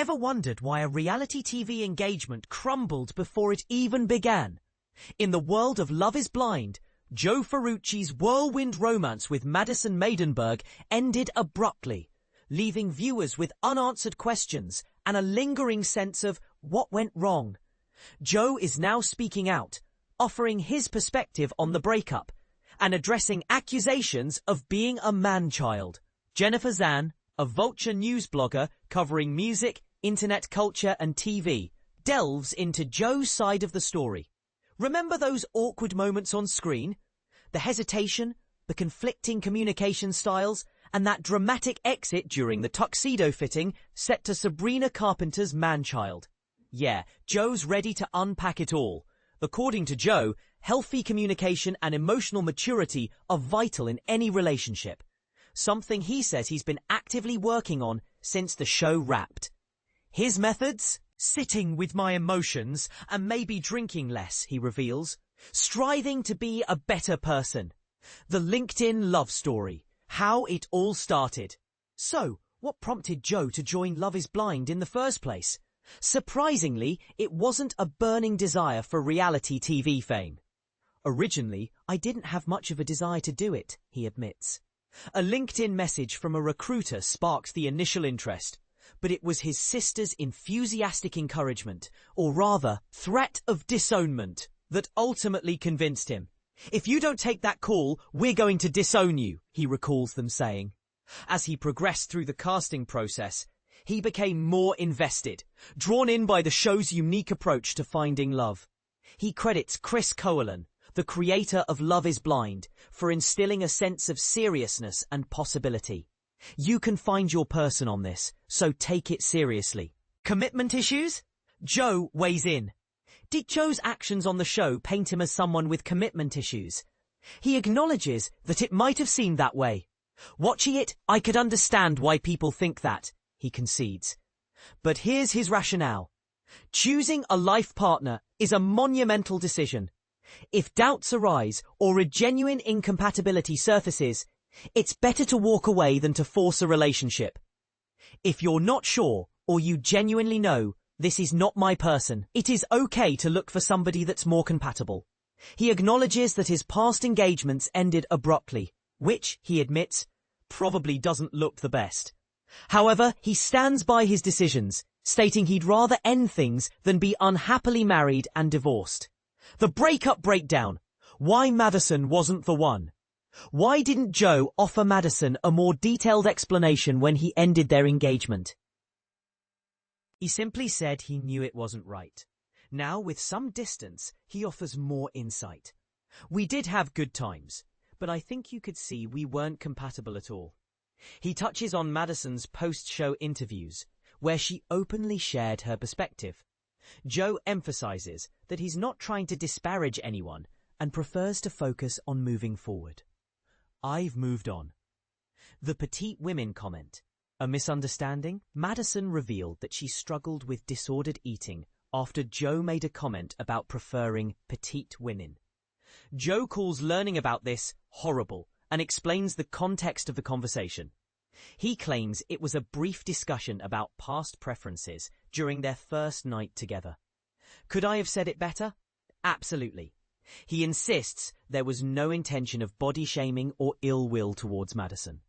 Ever wondered why a reality TV engagement crumbled before it even began? In the world of Love is Blind, Joe Ferrucci's whirlwind romance with Madison Maidenburg ended abruptly, leaving viewers with unanswered questions and a lingering sense of what went wrong. Joe is now speaking out, offering his perspective on the breakup and addressing accusations of being a man-child. Jennifer Zan, a Vulture news blogger covering music, internet culture and TV, delves into Joe's side of the story. Remember those awkward moments on screen? The hesitation, the conflicting communication styles, and that dramatic exit during the tuxedo fitting set to Sabrina Carpenter's Man-Child. Yeah, Joe's ready to unpack it all. According to Joe, healthy communication and emotional maturity are vital in any relationship. Something he says he's been actively working on since the show wrapped. His methods? Sitting with my emotions and maybe drinking less, he reveals. Striving to be a better person. The LinkedIn love story. How it all started. So, what prompted Joe to join Love is Blind in the first place? Surprisingly, it wasn't a burning desire for reality TV fame. Originally, I didn't have much of a desire to do it, he admits. A LinkedIn message from a recruiter sparked the initial interest, but it was his sister's enthusiastic encouragement, or rather, threat of disownment, that ultimately convinced him. "If you don't take that call, we're going to disown you," he recalls them saying. As he progressed through the casting process, he became more invested, drawn in by the show's unique approach to finding love. He credits Chris Coelen, the creator of Love is Blind, for instilling a sense of seriousness and possibility. You can find your person on this, so take it seriously. Commitment issues? Joe weighs in. Did Joe's actions on the show paint him as someone with commitment issues? He acknowledges that it might have seemed that way. Watching it, I could understand why people think that, he concedes. But here's his rationale. Choosing a life partner is a monumental decision. If doubts arise or a genuine incompatibility surfaces, it's better to walk away than to force a relationship. If you're not sure, or you genuinely know, this is not my person, it is okay to look for somebody that's more compatible. He acknowledges that his past engagements ended abruptly, which, he admits, probably doesn't look the best. However, he stands by his decisions, stating he'd rather end things than be unhappily married and divorced. The breakup breakdown. Why Madison wasn't the one. Why didn't Joe offer Madison a more detailed explanation when he ended their engagement? He simply said he knew it wasn't right. Now, with some distance, he offers more insight. We did have good times, but I think you could see we weren't compatible at all. He touches on Madison's post-show interviews, where she openly shared her perspective. Joe emphasizes that he's not trying to disparage anyone and prefers to focus on moving forward. I've moved on. The petite women comment. A misunderstanding? Madison revealed that she struggled with disordered eating after Joe made a comment about preferring petite women. Joe calls learning about this horrible and explains the context of the conversation. He claims it was a brief discussion about past preferences during their first night together. Could I have said it better? Absolutely. He insists there was no intention of body shaming or ill will towards Madison.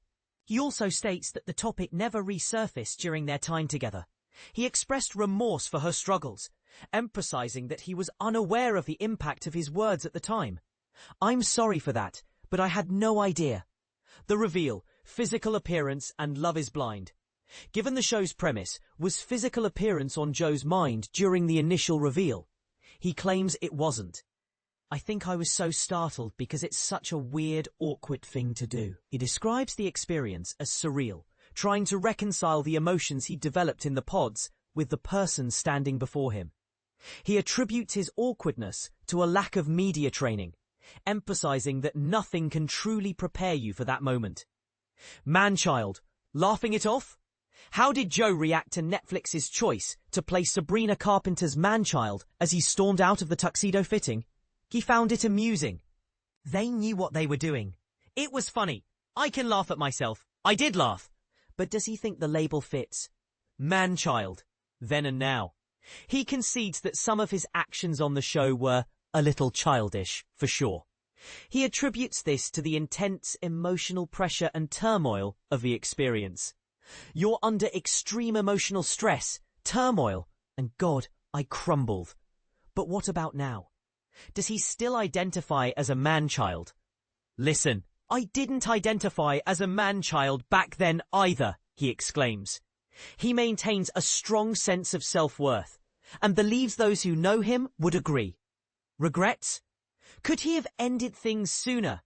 He also states that the topic never resurfaced during their time together. He expressed remorse for her struggles, emphasizing that he was unaware of the impact of his words at the time. I'm sorry for that, but I had no idea. The reveal, physical appearance and Love is Blind. Given the show's premise, was physical appearance on Joe's mind during the initial reveal? He claims it wasn't. I think I was so startled because it's such a weird, awkward thing to do. He describes the experience as surreal, trying to reconcile the emotions he developed in the pods with the person standing before him. He attributes his awkwardness to a lack of media training, emphasizing that nothing can truly prepare you for that moment. Man-child, laughing it off? How did Joe react to Netflix's choice to play Sabrina Carpenter's man-child as he stormed out of the tuxedo fitting? He found it amusing. They knew what they were doing. It was funny. I can laugh at myself. I did laugh. But does he think the label fits? Man-child. then and now. He concedes that some of his actions on the show were a little childish, for sure. He attributes this to the intense emotional pressure and turmoil of the experience. You're under extreme emotional stress, turmoil, and God, I crumbled. But what about now? Does he still identify as a man-child? Listen, I didn't identify as a man-child back then either, he exclaims. He maintains a strong sense of self-worth and believes those who know him would agree. Regrets? Could he have ended things sooner?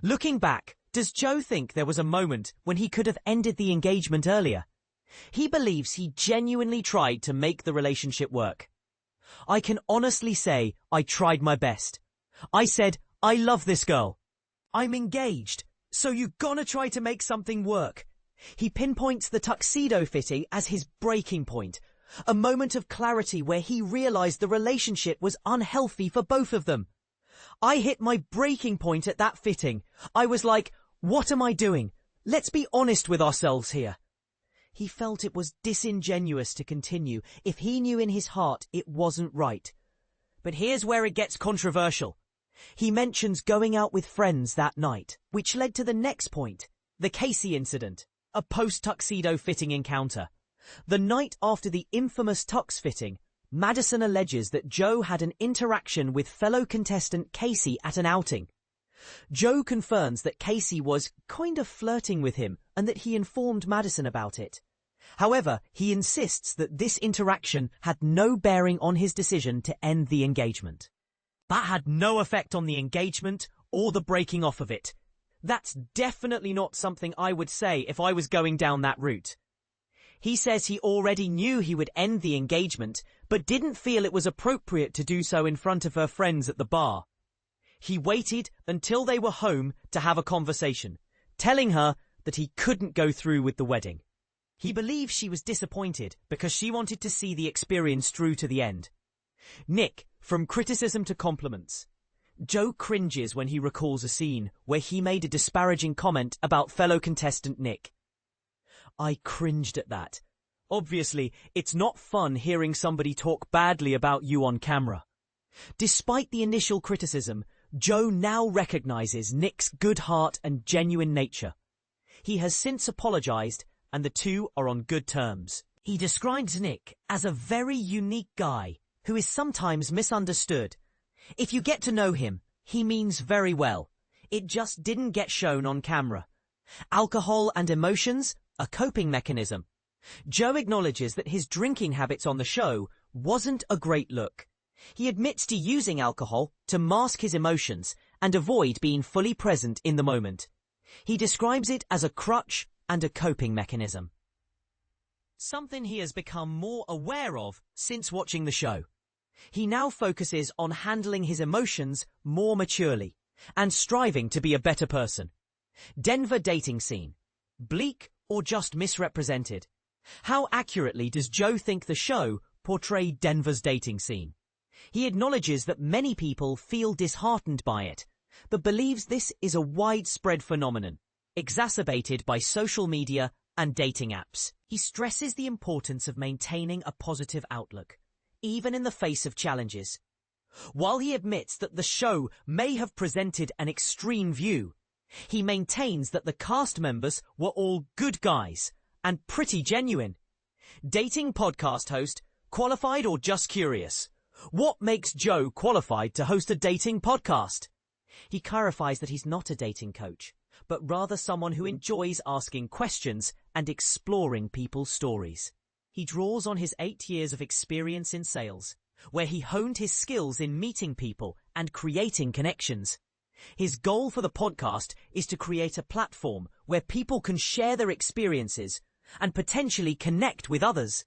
Looking back, does Joe think there was a moment when he could have ended the engagement earlier? He believes he genuinely tried to make the relationship work. I can honestly say I tried my best. I said, I love this girl. I'm engaged, so you gonna try to make something work. He pinpoints the tuxedo fitting as his breaking point, a moment of clarity where he realized the relationship was unhealthy for both of them. I hit my breaking point at that fitting. I was like, what am I doing? Let's be honest with ourselves here. He felt it was disingenuous to continue if he knew in his heart it wasn't right. But here's where it gets controversial. He mentions going out with friends that night, which led to the next point, the Kacie incident, a post-tuxedo fitting encounter. The night after the infamous tux fitting, Madison alleges that Joe had an interaction with fellow contestant Kacie at an outing. Joe confirms that Kacie was kind of flirting with him and that he informed Madison about it. However, he insists that this interaction had no bearing on his decision to end the engagement. That had no effect on the engagement or the breaking off of it. That's definitely not something I would say if I was going down that route. He says he already knew he would end the engagement, but didn't feel it was appropriate to do so in front of her friends at the bar. He waited until they were home to have a conversation, telling her that he couldn't go through with the wedding. He believes she was disappointed because she wanted to see the experience through to the end. Nick, from criticism to compliments. Joe cringes when he recalls a scene where he made a disparaging comment about fellow contestant Nick. I cringed at that. Obviously, it's not fun hearing somebody talk badly about you on camera. Despite the initial criticism, Joe now recognizes Nick's good heart and genuine nature. He has since apologized, and the two are on good terms. He describes Nick as a very unique guy who is sometimes misunderstood. If you get to know him, he means very well. It just didn't get shown on camera. Alcohol and emotions, a coping mechanism. Joe acknowledges that his drinking habits on the show wasn't a great look. He admits to using alcohol to mask his emotions and avoid being fully present in the moment. He describes it as a crutch and a coping mechanism. Something he has become more aware of since watching the show. He now focuses on handling his emotions more maturely and striving to be a better person. Denver dating scene. Bleak or just misrepresented? How accurately does Joe think the show portrayed Denver's dating scene? He acknowledges that many people feel disheartened by it, but believes this is a widespread phenomenon, exacerbated by social media and dating apps. He stresses the importance of maintaining a positive outlook, even in the face of challenges. While he admits that the show may have presented an extreme view, he maintains that the cast members were all good guys and pretty genuine. Dating podcast host, qualified or just curious? What makes Joe qualified to host a dating podcast? He clarifies that he's not a dating coach, but rather someone who enjoys asking questions and exploring people's stories. He draws on his 8 years of experience in sales, where he honed his skills in meeting people and creating connections. His goal for the podcast is to create a platform where people can share their experiences and potentially connect with others,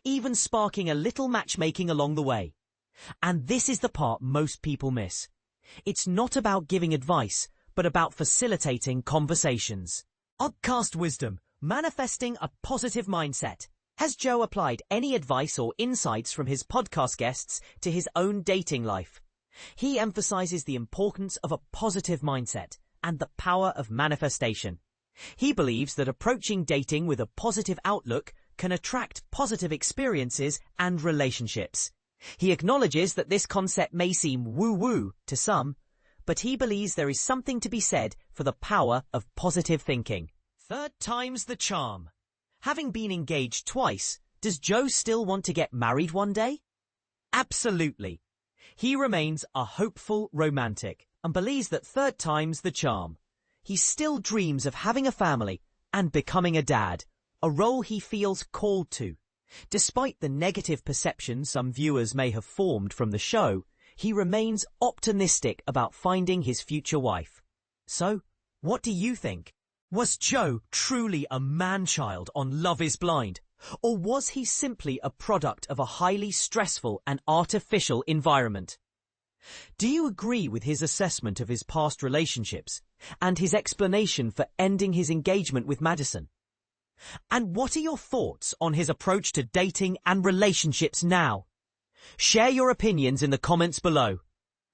even sparking a little matchmaking along the way. And this is the part most people miss. It's not about giving advice, but about facilitating conversations. Podcast wisdom, manifesting a positive mindset. Has Joe applied any advice or insights from his podcast guests to his own dating life? He emphasizes the importance of a positive mindset and the power of manifestation. He believes that approaching dating with a positive outlook can attract positive experiences and relationships. He acknowledges that this concept may seem woo-woo to some, but he believes there is something to be said for the power of positive thinking. Third time's the charm. Having been engaged twice, does Joe still want to get married one day? Absolutely. He remains a hopeful romantic and believes that third time's the charm. He still dreams of having a family and becoming a dad, a role he feels called to. Despite the negative perception some viewers may have formed from the show, he remains optimistic about finding his future wife. So, what do you think? Was Joe truly a man-child on Love is Blind? Or was he simply a product of a highly stressful and artificial environment? Do you agree with his assessment of his past relationships and his explanation for ending his engagement with Madison? And what are your thoughts on his approach to dating and relationships now? Share your opinions in the comments below.